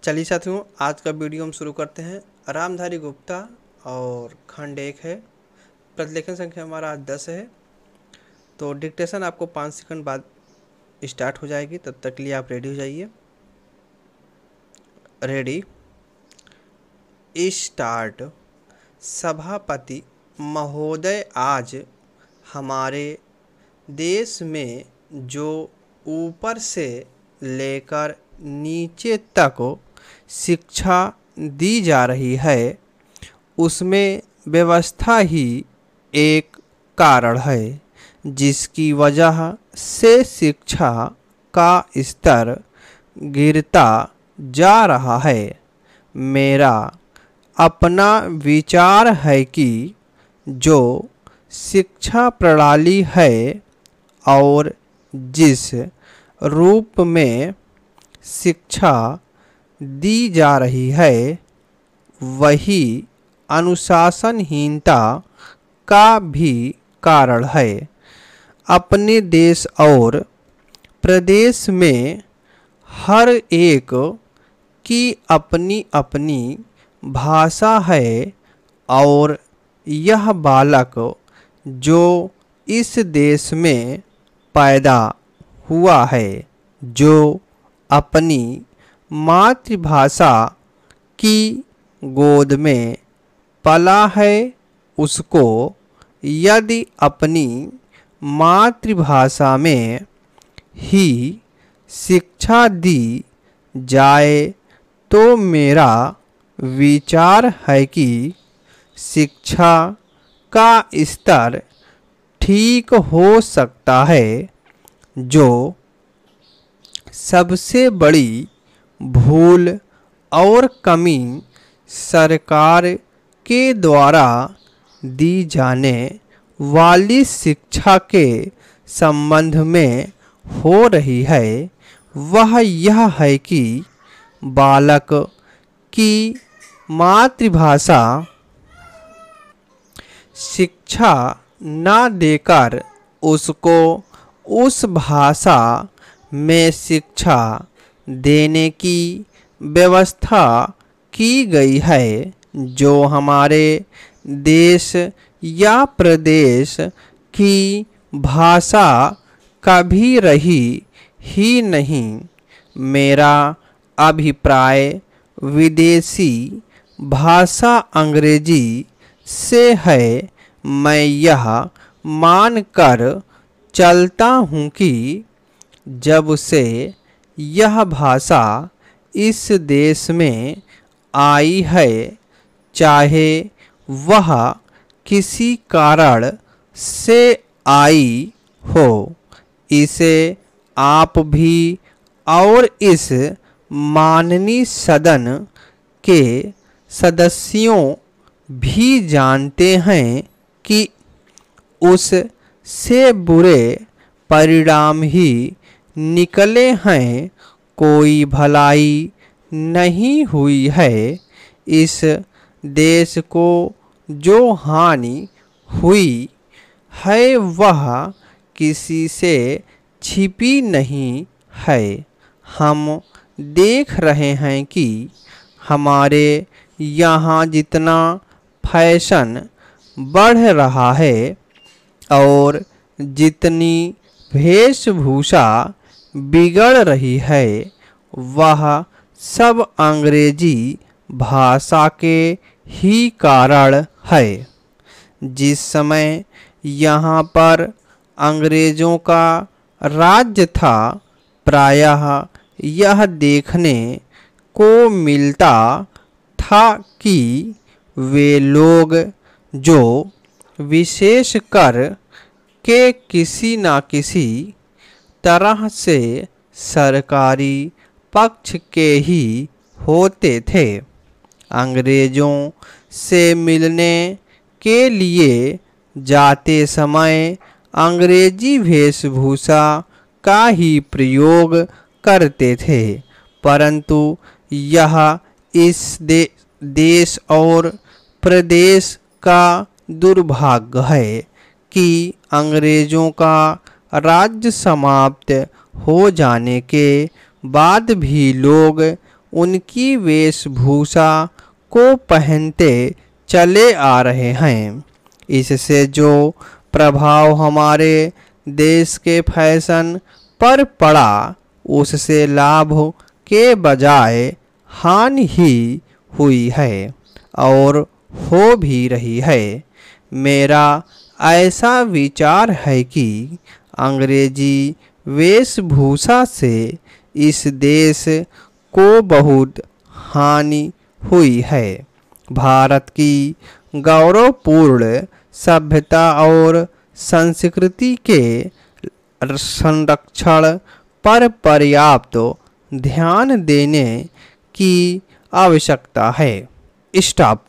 चलिए साथियों, आज का वीडियो हम शुरू करते हैं। रामधारी गुप्ता और खंड 1 है। प्रतिलेखन संख्या हमारा आज 10 है। तो डिक्टेशन आपको 5 सेकंड बाद स्टार्ट हो जाएगी, तब तक के लिए आप रेडी हो जाइए। Ready start. सभापति महोदय, आज हमारे देश में जो ऊपर से लेकर नीचे तक शिक्षा दी जा रही है, उसमें व्यवस्था ही एक कारण है, जिसकी वजह से शिक्षा का स्तर गिरता जा रहा है। मेरा अपना विचार है कि जो शिक्षा प्रणाली है और जिस रूप में शिक्षा दी जा रही है, वही अनुशासनहीनता का भी कारण है। अपने देश और प्रदेश में हर एक की अपनी अपनी भाषा है और यह बालक जो इस देश में पैदा हुआ है, जो अपनी मातृभाषा की गोद में पला है, उसको यदि अपनी मातृभाषा में ही शिक्षा दी जाए तो मेरा विचार है कि शिक्षा का स्तर ठीक हो सकता है। जो सबसे बड़ी भूल और कमी सरकार के द्वारा दी जाने वाली शिक्षा के संबंध में हो रही है, वह यह है कि बालक की मातृभाषा शिक्षा न देकर उसको उस भाषा में शिक्षा देने की व्यवस्था की गई है, जो हमारे देश या प्रदेश की भाषा कभी रही ही नहीं। मेरा अभिप्राय विदेशी भाषा अंग्रेजी से है। मैं यह मानकर चलता हूँ कि जब से यह भाषा इस देश में आई है, चाहे वह किसी कारण से आई हो, इसे आप भी और इस माननीय सदन के सदस्यों भी जानते हैं कि उस से बुरे परिणाम ही निकले हैं। कोई भलाई नहीं हुई है। इस देश को जो हानि हुई है, वह किसी से छिपी नहीं है। हम देख रहे हैं कि हमारे यहाँ जितना फैशन बढ़ रहा है और जितनी वेशभूषा बिगड़ रही है, वह सब अंग्रेजी भाषा के ही कारण है। जिस समय यहाँ पर अंग्रेज़ों का राज्य था, प्रायः यह देखने को मिलता था कि वे लोग जो विशेषकर के किसी न किसी तरह से सरकारी पक्ष के ही होते थे, अंग्रेज़ों से मिलने के लिए जाते समय अंग्रेजी वेशभूषा का ही प्रयोग करते थे। परंतु यह इस देश और प्रदेश का दुर्भाग्य है कि अंग्रेज़ों का राज्य समाप्त हो जाने के बाद भी लोग उनकी वेशभूषा को पहनते चले आ रहे हैं। इससे जो प्रभाव हमारे देश के फैशन पर पड़ा, उससे लाभ के बजाय हानि ही हुई है और हो भी रही है। मेरा ऐसा विचार है कि अंग्रेजी वेशभूषा से इस देश को बहुत हानि हुई है। भारत की गौरवपूर्ण सभ्यता और संस्कृति के संरक्षण पर पर्याप्त ध्यान देने की आवश्यकता है। स्टॉप।